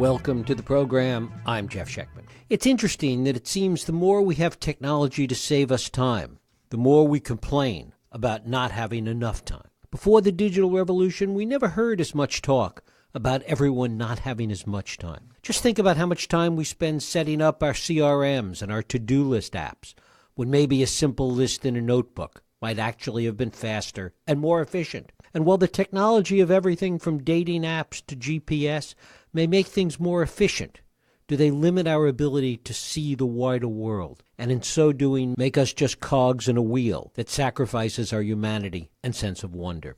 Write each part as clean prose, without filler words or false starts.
Welcome to the program. I'm Jeff Schechtman. It's interesting that it seems the more we have technology to save us time, the more we complain about not having enough time. Before the digital revolution, we never heard as much talk about everyone not having as much time. Just think about how much time we spend setting up our CRMs and our to-do list apps, when maybe a simple list in a notebook might actually have been faster and more efficient. And while the technology of everything from dating apps to GPS may make things more efficient, do they limit our ability to see the wider world, and in so doing make us just cogs in a wheel that sacrifices our humanity and sense of wonder?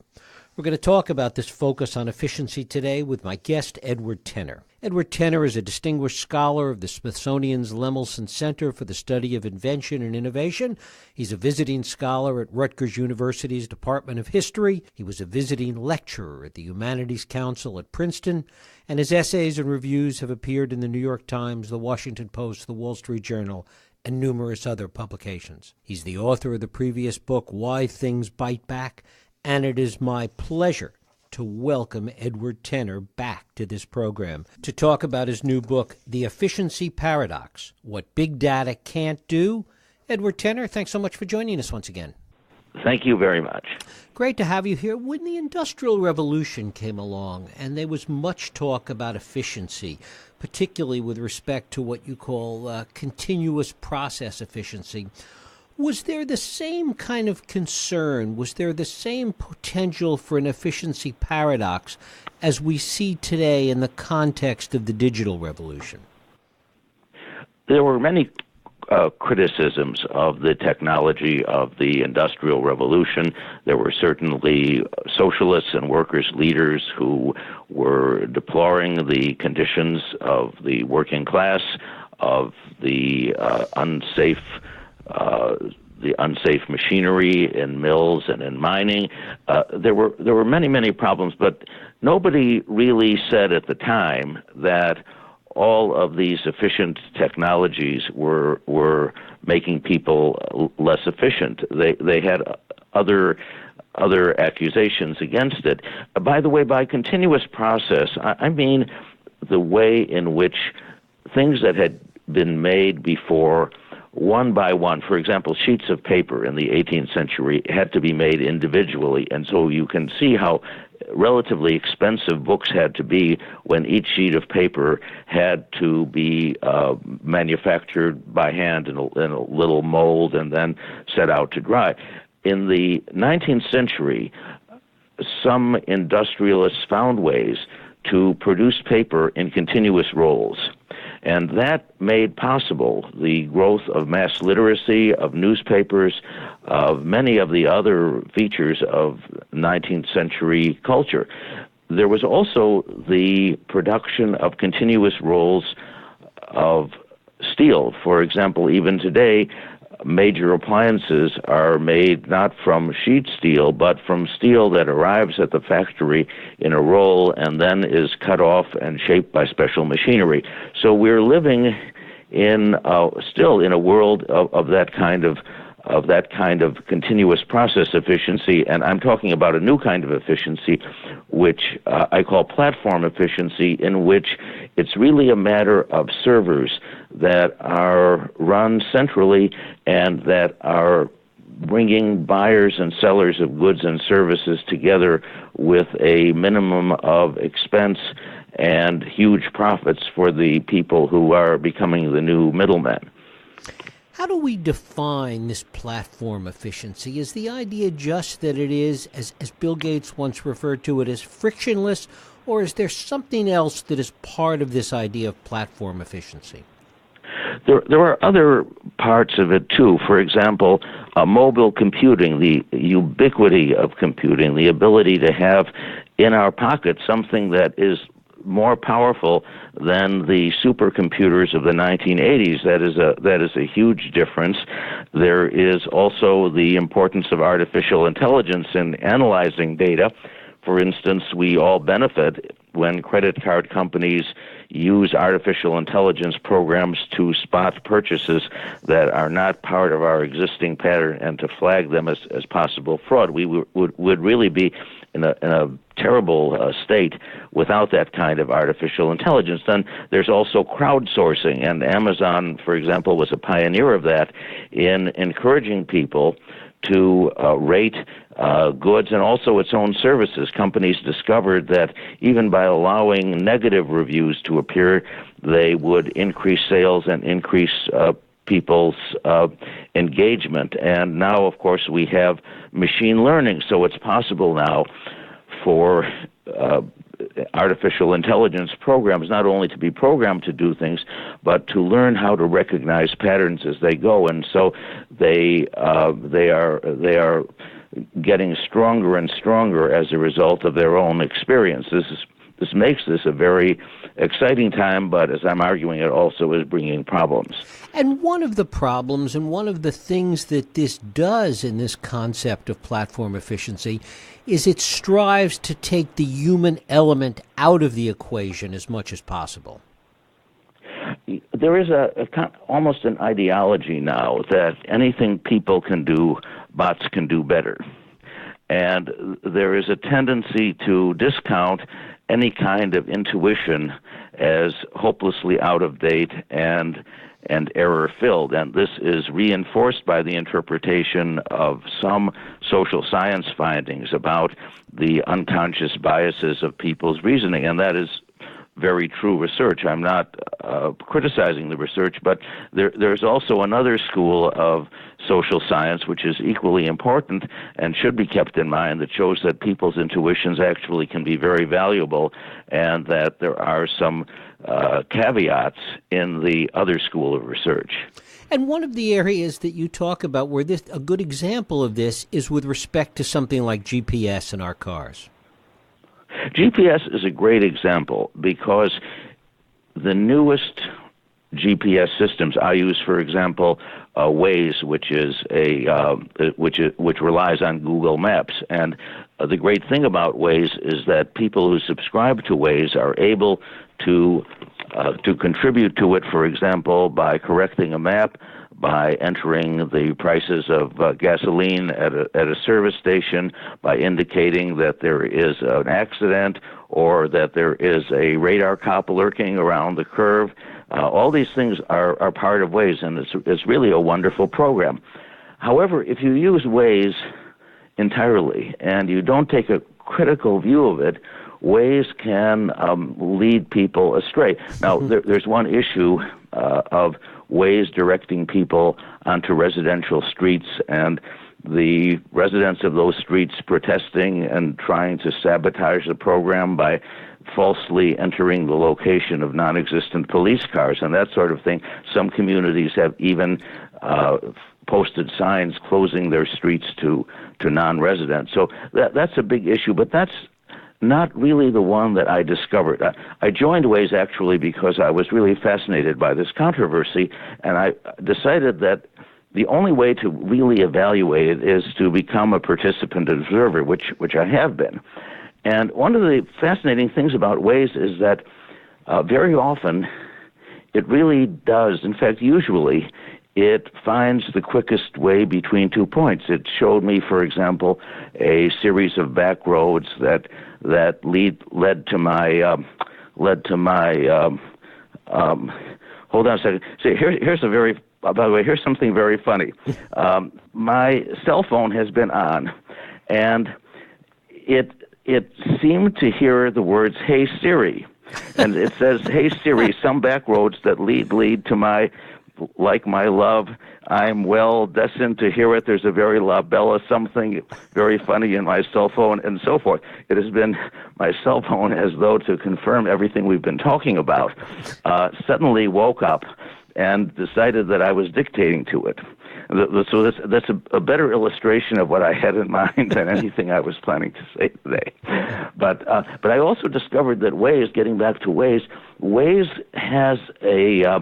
We're going to talk about this focus on efficiency today with my guest, Edward Tenner. Edward Tenner is a distinguished scholar of the Smithsonian's Lemelson Center for the Study of Invention and Innovation. He's a visiting scholar at Rutgers University's Department of History. He was a visiting lecturer at the Humanities Council at Princeton, and his essays and reviews have appeared in the New York Times, the Washington Post, the Wall Street Journal, and numerous other publications. He's the author of the previous book, Why Things Bite Back, and it is my pleasure to welcome Edward Tenner back to this program to talk about his new book, The Efficiency Paradox, What Big Data Can't Do. Edward Tenner, thanks so much for joining us once again. Thank you very much. Great to have you here. When the Industrial Revolution came along and there was much talk about efficiency, particularly with respect to what you call continuous process efficiency, was there the same kind of concern? Was there the same potential for an efficiency paradox as we see today in the context of the digital revolution? There were many criticisms of the technology of the Industrial Revolution. There were certainly socialists and workers' leaders who were deploring the conditions of the working class, of the unsafe machinery in mills and in mining. There were many problems, but nobody really said at the time that all of these efficient technologies were making people less efficient. They had other accusations against it. By the way, by continuous process, I mean the way in which things that had been made before one by one. For example, sheets of paper in the 18th century had to be made individually, and so you can see how relatively expensive books had to be when each sheet of paper had to be manufactured by hand in a little mold and then set out to dry. In the 19th century, some industrialists found ways to produce paper in continuous rolls. And that made possible the growth of mass literacy, of newspapers, of many of the other features of 19th century culture. There was also the production of continuous rolls of steel. For example, even today, major appliances are made not from sheet steel, but from steel that arrives at the factory in a roll and then is cut off and shaped by special machinery. So we're living in still in a world of that kind of continuous process efficiency, and I'm talking about a new kind of efficiency, which I call platform efficiency, in which it's really a matter of servers that are run centrally and that are bringing buyers and sellers of goods and services together with a minimum of expense and huge profits for the people who are becoming the new middlemen. How do we define this platform efficiency? Is the idea just that it is, as Bill Gates once referred to it, as frictionless, or is there something else that is part of this idea of platform efficiency? There are other parts of it, too. For example, mobile computing, the ubiquity of computing, the ability to have in our pocket something that is more powerful than the supercomputers of the 1980s. That is a huge difference. There is also the importance of artificial intelligence in analyzing data. For instance, we all benefit when credit card companies use artificial intelligence programs to spot purchases that are not part of our existing pattern and to flag them as possible fraud. We would really be in a terrible state without that kind of artificial intelligence. Then there's also crowdsourcing, and Amazon, for example, was a pioneer of that in encouraging people to rate goods and also its own services. Companies discovered that even by allowing negative reviews to appear, they would increase sales and increase people's engagement. And now, of course, we have machine learning, so it's possible now for artificial intelligence programs not only to be programmed to do things, but to learn how to recognize patterns as they go. And so they are getting stronger and stronger as a result of their own experience. This makes this a very exciting time, but as I'm arguing, it also is bringing problems. And one of the problems and one of the things that this does in this concept of platform efficiency is it strives to take the human element out of the equation as much as possible. There is almost an ideology now that anything people can do, bots can do better. And there is a tendency to discount any kind of intuition as hopelessly out of date and error-filled. And this is reinforced by the interpretation of some social science findings about the unconscious biases of people's reasoning. And that is very true research. I'm not criticizing the research, but there's also another school of social science which is equally important and should be kept in mind that shows that people's intuitions actually can be very valuable and that there are some caveats in the other school of research. And one of the areas that you talk about where a good example of this is with respect to something like GPS in our cars. GPS is a great example because the newest GPS systems I use, for example, Waze, which relies on Google Maps, and the great thing about Waze is that people who subscribe to Waze are able to contribute to it, for example, by correcting a map, by entering the prices of gasoline at a service station, by indicating that there is an accident or that there is a radar cop lurking around the curve. All these things are part of Waze, and it's really a wonderful program. However, if you use Waze entirely and you don't take a critical view of it, Waze can lead people astray. Now, there's one issue of Waze directing people onto residential streets and the residents of those streets protesting and trying to sabotage the program by falsely entering the location of non-existent police cars and that sort of thing. Some communities have even posted signs closing their streets to non-residents. So that's a big issue, but that's not really the one that I discovered. I joined Waze actually because I was really fascinated by this controversy, and I decided that the only way to really evaluate it is to become a participant observer, which I have been. And one of the fascinating things about Waze is that very often it really does, in fact, usually, it finds the quickest way between 2 points. It showed me, for example, a series of back roads that led to my hold on a second. See, here's a very by the way, here's something very funny. My cell phone has been on, and it seemed to hear the words "Hey Siri," and it says, "Hey Siri, some back roads that lead to my love. I'm well destined to hear it. There's a very la bella something very funny in my cell phone," and so forth. It has been my cell phone, as though to confirm everything we've been talking about, suddenly woke up and decided that I was dictating to it. So that's a better illustration of what I had in mind than anything I was planning to say today. But I also discovered that Waze, getting back to Waze has a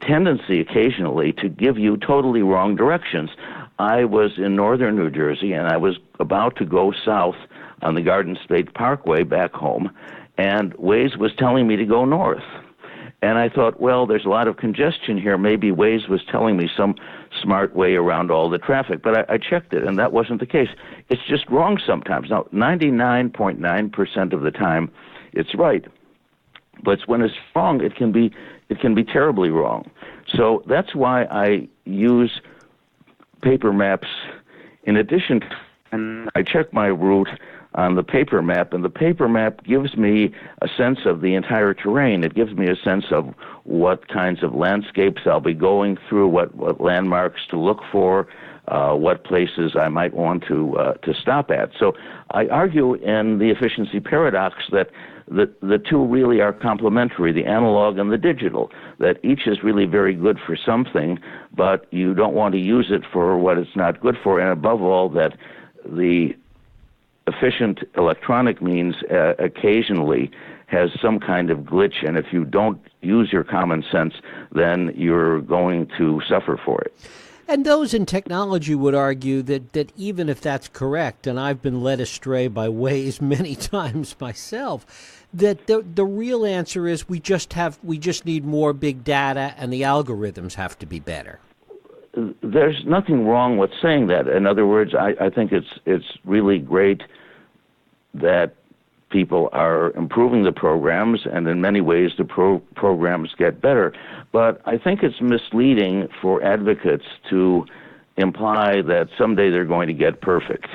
tendency occasionally to give you totally wrong directions. I was in northern New Jersey, and I was about to go south on the Garden State Parkway back home, and Waze was telling me to go north. And I thought, well, there's a lot of congestion here. Maybe Waze was telling me some smart way around all the traffic. But I checked it, and that wasn't the case. It's just wrong sometimes. Now, 99.9% of the time, it's right. But when it's wrong, it can be terribly wrong. So that's why I use paper maps in addition to, and I check my route on the paper map, and the paper map gives me a sense of the entire terrain. It gives me a sense of what kinds of landscapes I'll be going through, what landmarks to look for, what places I might want to stop at. So I argue in the efficiency paradox that the two really are complementary, the analog and the digital, that each is really very good for something, but you don't want to use it for what it's not good for, and above all, that the efficient electronic means occasionally has some kind of glitch, and if you don't use your common sense, then you're going to suffer for it. And those in technology would argue that even if that's correct, and I've been led astray by Waze many times myself, that the real answer is we just need more big data, and the algorithms have to be better. There's nothing wrong with saying that. In other words, I think it's really great that people are improving the programs, and in many ways the programs get better. But I think it's misleading for advocates to imply that someday they're going to get perfect.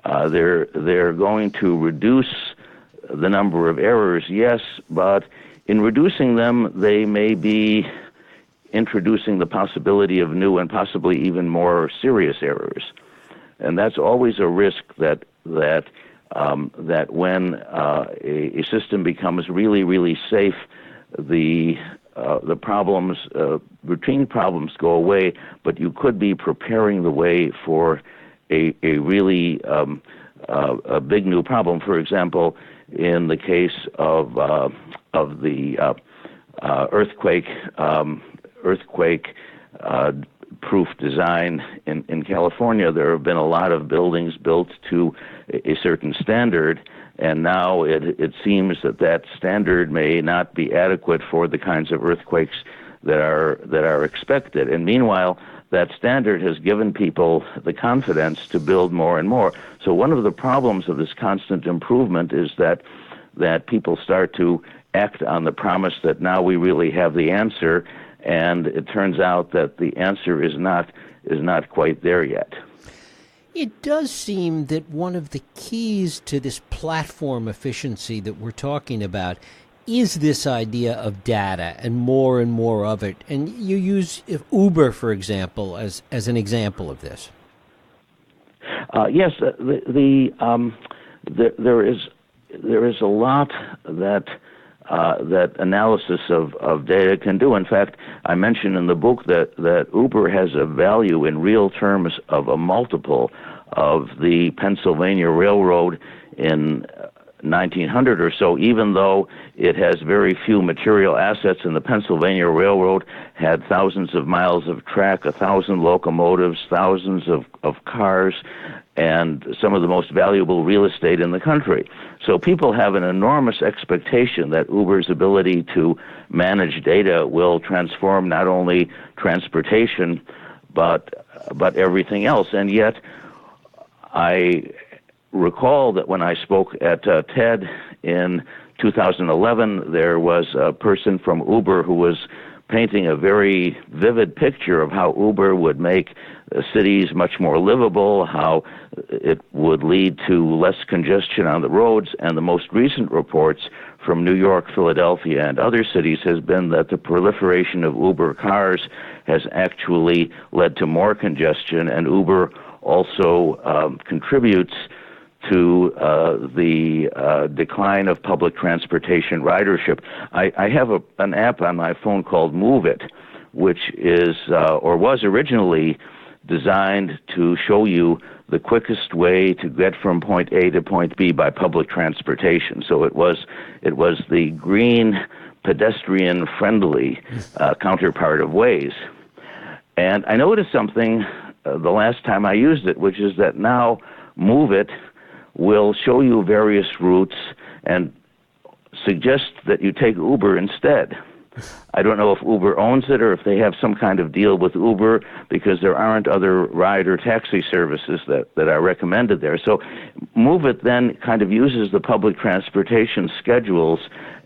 They're going to reduce the number of errors, yes, but in reducing them, they may be introducing the possibility of new and possibly even more serious errors. And that's always a risk that when a system becomes really, really safe, the problems, routine problems go away, but you could be preparing the way for a really a big new problem. For example, in the case of the earthquake-proof design in California, there have been a lot of buildings built to a certain standard, and now it seems that standard may not be adequate for the kinds of earthquakes that are expected. And meanwhile, that standard has given people the confidence to build more and more. So one of the problems of this constant improvement is that people start to act on the promise that now we really have the answer, and it turns out that the answer is not quite there yet. It does seem that one of the keys to this platform efficiency that we're talking about is this idea of data and more of it. And you use Uber, for example, as an example of this. Yes, there is a lot that analysis of data can do. In fact, I mentioned in the book that Uber has a value in real terms of a multiple of the Pennsylvania Railroad in 1900 or so, even though it has very few material assets, and the Pennsylvania Railroad had thousands of miles of track, 1,000 locomotives, thousands of cars, and some of the most valuable real estate in the country. So people have an enormous expectation that Uber's ability to manage data will transform not only transportation, but everything else. And yet, I recall that when I spoke at TED in 2011, there was a person from Uber who was painting a very vivid picture of how Uber would make cities much more livable, how it would lead to less congestion on the roads. And the most recent reports from New York, Philadelphia, and other cities has been that the proliferation of Uber cars has actually led to more congestion, and Uber also contributes to the decline of public transportation ridership. I have an app on my phone called Move It, which is or was originally designed to show you the quickest way to get from point A to point B by public transportation. So it was the green, pedestrian-friendly counterpart of Waze. And I noticed something the last time I used it, which is that now Move It will show you various routes and suggest that you take Uber instead. I don't know if Uber owns it or if they have some kind of deal with Uber, because there aren't other ride or taxi services that are recommended there. So Move It then kind of uses the public transportation schedules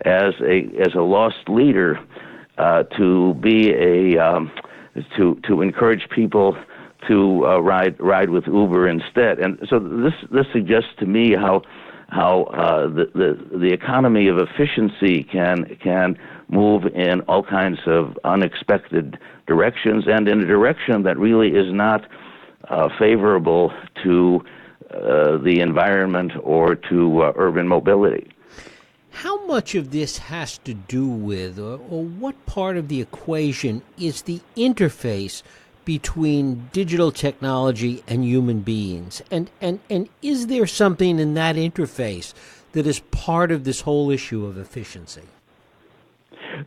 as a lost leader to be to encourage people to ride with Uber instead. And so this suggests to me how the economy of efficiency can move in all kinds of unexpected directions, and in a direction that really is not favorable to the environment or to urban mobility. How much of this has to do with, or what part of the equation is the interface between digital technology and human beings? And is there something in that interface that is part of this whole issue of efficiency?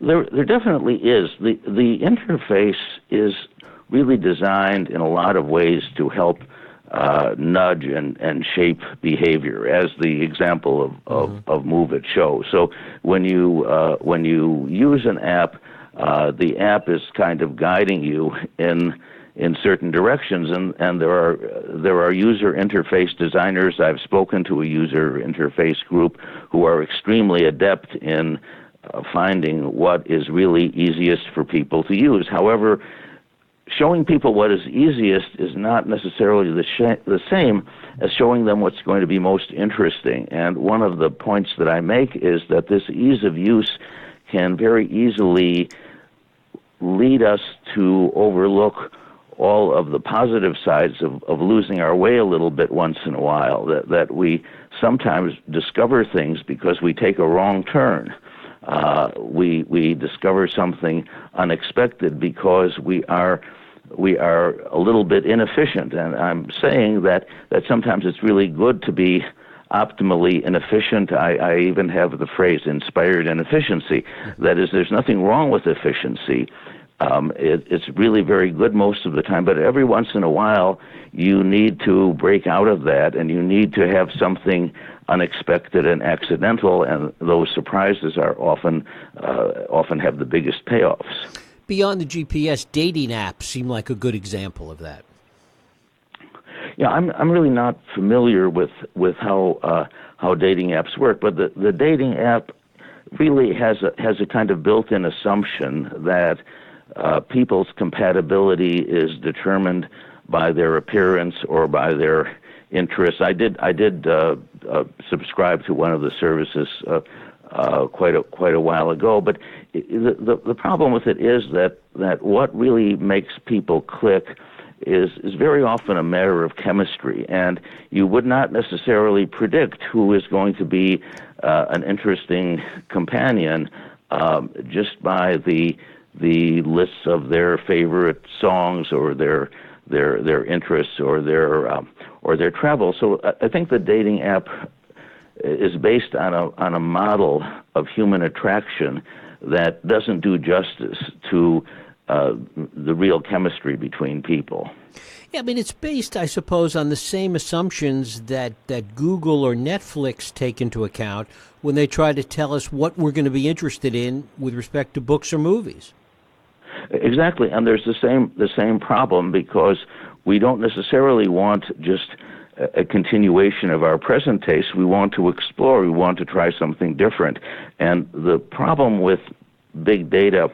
There definitely is. The interface is really designed in a lot of ways to help nudge and shape behavior, as the example of Move It shows. So when you use an app, the app is kind of guiding you in certain directions, and there are user interface designers. I've spoken to a user interface group who are extremely adept in finding what is really easiest for people to use. However, showing people what is easiest is not necessarily the same as showing them what's going to be most interesting. And one of the points that I make is that this ease of use can very easily lead us to overlook all of the positive sides of losing our way a little bit once in a while, that we sometimes discover things because we take a wrong turn. We discover something unexpected because we are a little bit inefficient. And I'm saying that sometimes it's really good to be optimally inefficient. I even have the phrase inspired inefficiency. That is, there's nothing wrong with efficiency. It's really very good most of the time, but every once in a while you need to break out of that, and you need to have something unexpected and accidental, and those surprises are often have the biggest payoffs. Beyond the GPS, dating apps seem like a good example of that. Yeah, I'm really not familiar with how dating apps work, but the dating app really has a kind of built-in assumption that people's compatibility is determined by their appearance or by their interests. I did subscribe to one of the services quite a while ago, but the problem with it is that what really makes people click is very often a matter of chemistry, and you would not necessarily predict who is going to be an interesting companion just by the lists of their favorite songs or their interests or their travel. So I think the dating app is based on a model of human attraction that doesn't do justice to the real chemistry between people. Yeah, I mean, it's based, I suppose, on the same assumptions that Google or Netflix take into account when they try to tell us what we're going to be interested in with respect to books or movies. Exactly, and there's the same problem, because we don't necessarily want just a continuation of our present taste. We want to explore. We want to try something different. And the problem with big data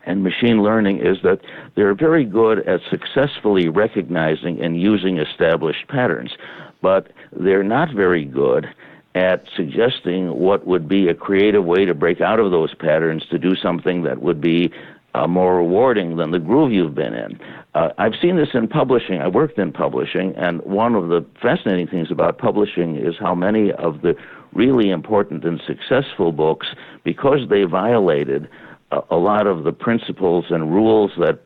and machine learning is that they're very good at successfully recognizing and using established patterns, but they're not very good at suggesting what would be a creative way to break out of those patterns, to do something that would be more rewarding than the groove you've been in. I've seen this in publishing. I worked in publishing, and one of the fascinating things about publishing is how many of the really important and successful books, because they violated a lot of the principles and rules that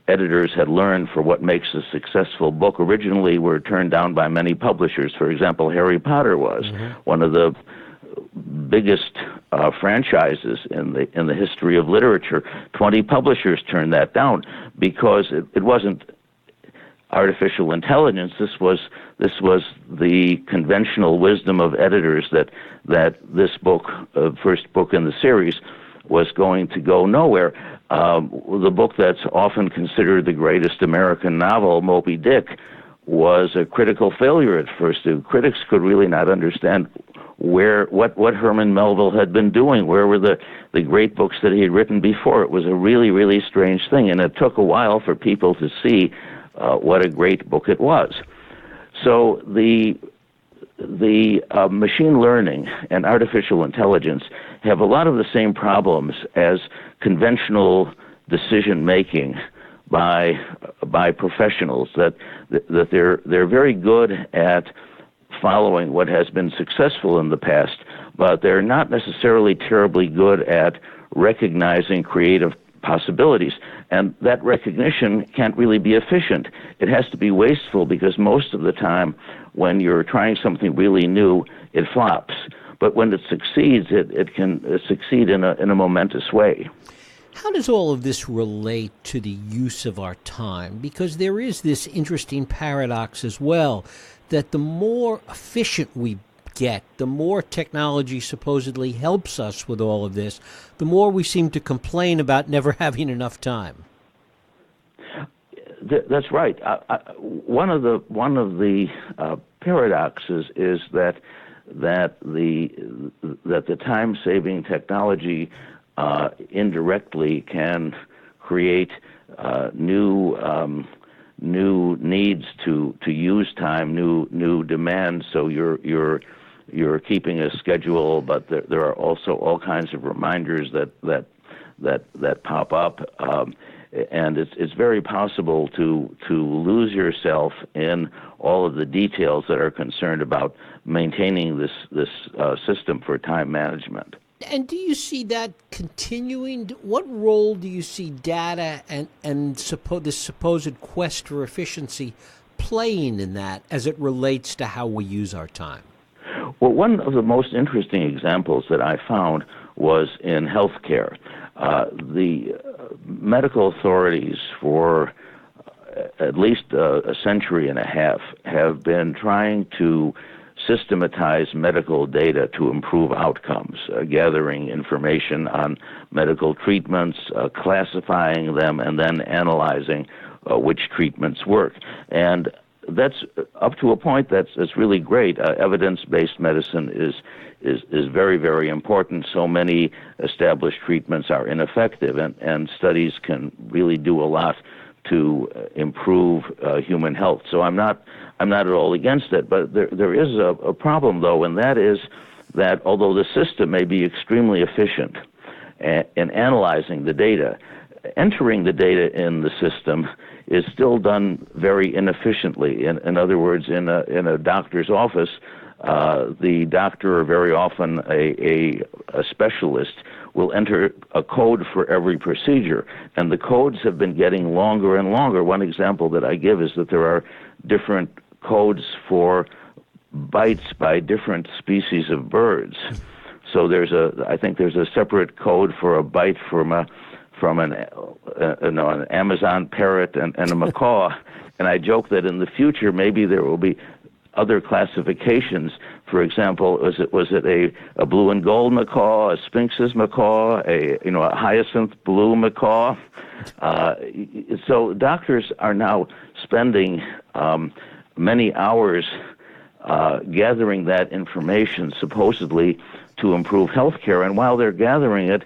editors had learned for what makes a successful book, originally were turned down by many publishers. For example, Harry Potter was one of the biggest franchises in the history of literature. 20 publishers turned that down because it wasn't artificial intelligence, this was the conventional wisdom of editors that this book, first book in the series, was going to go nowhere. The book that's often considered the greatest American novel, Moby Dick, was a critical failure at first. The critics could really not understand what Herman Melville had been doing. Where were the great books that he had written before? It was a really, really strange thing, and it took a while for people to see what a great book it was. So the machine learning and artificial intelligence have a lot of the same problems as conventional decision making by professionals. That they're very good at following what has been successful in the past, but they're not necessarily terribly good at recognizing creative possibilities. And that recognition can't really be efficient. It has to be wasteful, because most of the time when you're trying something really new, it flops. But when it succeeds, it can succeed in a momentous way. How does all of this relate to the use of our time? Because there is this interesting paradox as well, that the more efficient we get, the more technology supposedly helps us with all of this, the more we seem to complain about never having enough time. That's right. One of the paradoxes is that the time-saving technology indirectly can create new needs to use time, new demands. So you're keeping a schedule, but there are also all kinds of reminders that pop up, and it's very possible to lose yourself in all of the details that are concerned about maintaining this system for time management. And do you see that continuing? What role do you see data and this supposed quest for efficiency playing in that as it relates to how we use our time? Well, one of the most interesting examples that I found was in healthcare. The medical authorities for at least a century and a half have been trying to systematize medical data to improve outcomes, gathering information on medical treatments, classifying them, and then analyzing which treatments work. And that's up to a point that's really great. Evidence-based medicine is very, very important. So many established treatments are ineffective, and studies can really do a lot to improve human health. So I'm not at all against it, but there is a problem, though, and that is that although the system may be extremely efficient in analyzing the data, entering the data in the system is still done very inefficiently. In other words, in a doctor's office, the doctor, or very often a specialist, will enter a code for every procedure, and the codes have been getting longer and longer. One example that I give is that there are different codes for bites by different species of birds. So I think there's a separate code for a bite from an Amazon parrot and a macaw. And I joke that in the future maybe there will be other classifications. For example, was it a blue and gold macaw, a Sphinx's macaw, a hyacinth blue macaw? So doctors are now spending many hours gathering that information, supposedly to improve healthcare. And while they're gathering it,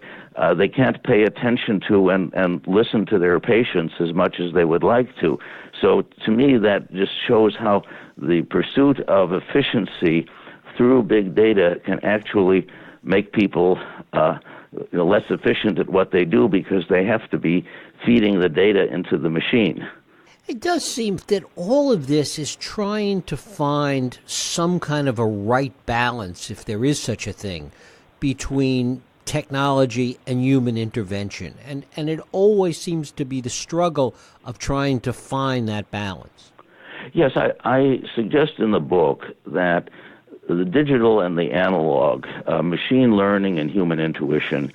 they can't pay attention to and listen to their patients as much as they would like to. So to me, that just shows how the pursuit of efficiency through big data can actually make people less efficient at what they do, because they have to be feeding the data into the machine. It does seem that all of this is trying to find some kind of a right balance, if there is such a thing, between technology and human intervention. And it always seems to be the struggle of trying to find that balance. Yes, I suggest in the book that the digital and the analog, machine learning and human intuition,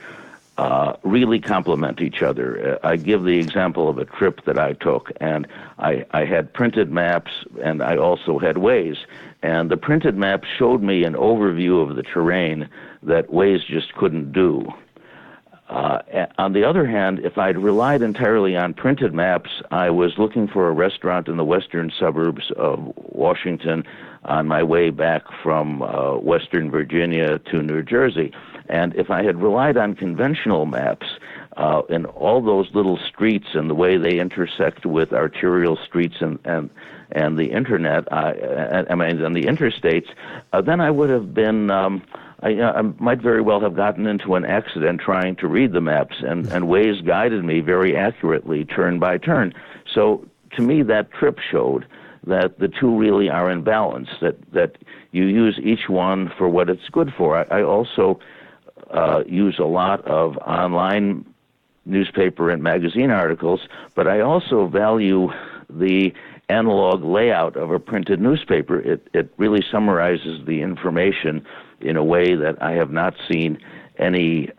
really complement each other. I give the example of a trip that I took, and I had printed maps, and I also had Waze. And the printed map showed me an overview of the terrain that Waze just couldn't do. On the other hand, if I'd relied entirely on printed maps, I was looking for a restaurant in the western suburbs of Washington on my way back from Western Virginia to New Jersey. And if I had relied on conventional maps, in all those little streets and the way they intersect with arterial streets and the internet, and the interstates, then I would have been, I might very well have gotten into an accident trying to read the maps, and Waze guided me very accurately, turn by turn. So to me, that trip showed that the two really are in balance, that you use each one for what it's good for. I also use a lot of online newspaper and magazine articles, but I also value the analog layout of a printed newspaper. It really summarizes the information in a way that I have not seen any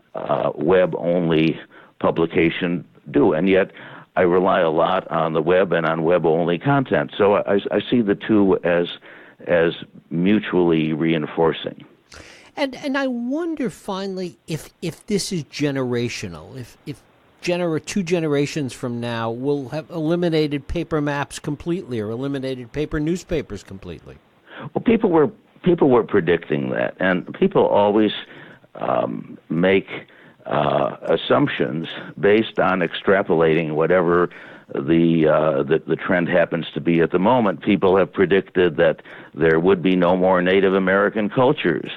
web-only publication do, and yet I rely a lot on the web and on web-only content. So I see the two as mutually reinforcing. And I wonder finally if this is generational, if 2 generations from now we'll have eliminated paper maps completely or eliminated paper newspapers completely. Well, people were predicting that, and people always make assumptions based on extrapolating whatever the trend happens to be at the moment. People have predicted that there would be no more Native American cultures.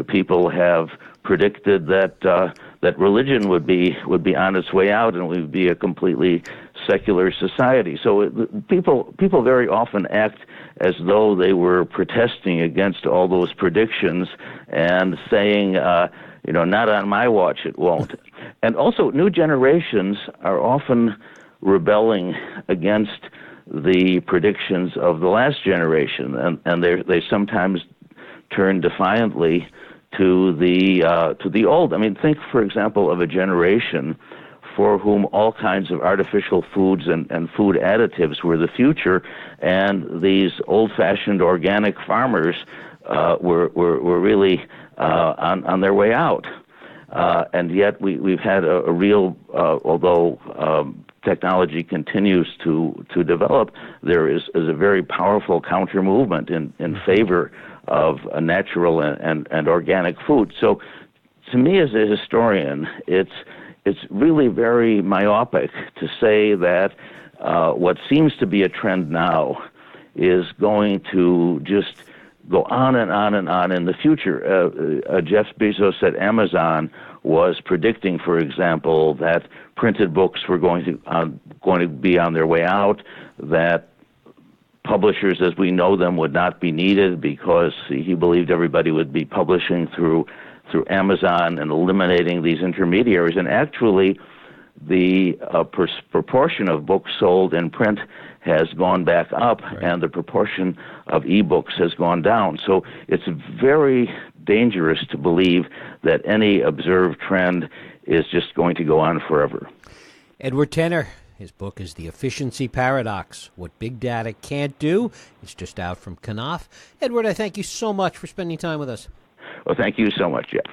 People have predicted that religion would be on its way out and we would be a completely secular society. So people very often act as though they were protesting against all those predictions and saying, not on my watch, it won't. And also, new generations are often rebelling against the predictions of the last generation, and they sometimes turn defiantly to the old. I mean, think, for example, of a generation for whom all kinds of artificial foods and food additives were the future, and these old-fashioned organic farmers were really on their way out. And yet we've had a real, although technology continues to develop, there is a very powerful counter movement in favor of a natural and organic food. So to me as a historian, it's really very myopic to say that what seems to be a trend now is going to just go on and on and on in the future. Jeff Bezos at Amazon was predicting, for example, that printed books were going to be on their way out, that publishers as we know them would not be needed because he believed everybody would be publishing through Amazon and eliminating these intermediaries. And actually, the proportion of books sold in print has gone back up, right, and the proportion of e-books has gone down. So it's very dangerous to believe that any observed trend is just going to go on forever. Edward Tenner, his book is The Efficiency Paradox, What Big Data Can't Do. It's just out from Knopf. Edward, I thank you so much for spending time with us. Well, thank you so much, Jeff.